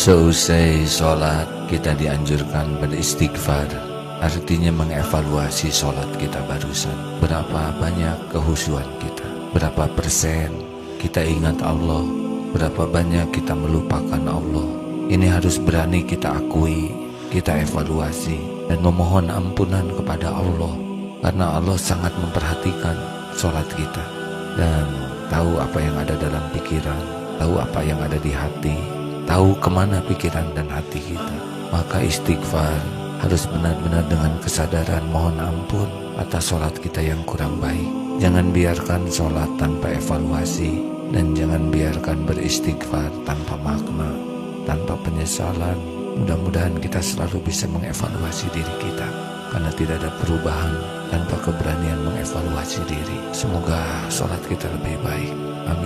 Seusai sholat, kita dianjurkan beristighfar. Artinya mengevaluasi sholat kita barusan. Berapa banyak kehusuan kita, berapa persen kita ingat Allah, berapa banyak kita melupakan Allah. Ini harus berani kita akui, kita evaluasi, dan memohon ampunan kepada Allah. Karena Allah sangat memperhatikan sholat kita, dan tahu apa yang ada dalam pikiran, tahu apa yang ada di hati, tahu kemana pikiran dan hati kita. Maka istighfar harus benar-benar dengan kesadaran mohon ampun atas sholat kita yang kurang baik. Jangan biarkan sholat tanpa evaluasi, dan jangan biarkan beristighfar tanpa makna, tanpa penyesalan. Mudah-mudahan kita selalu bisa mengevaluasi diri kita, karena tidak ada perubahan tanpa keberanian mengevaluasi diri. Semoga sholat kita lebih baik. Amin.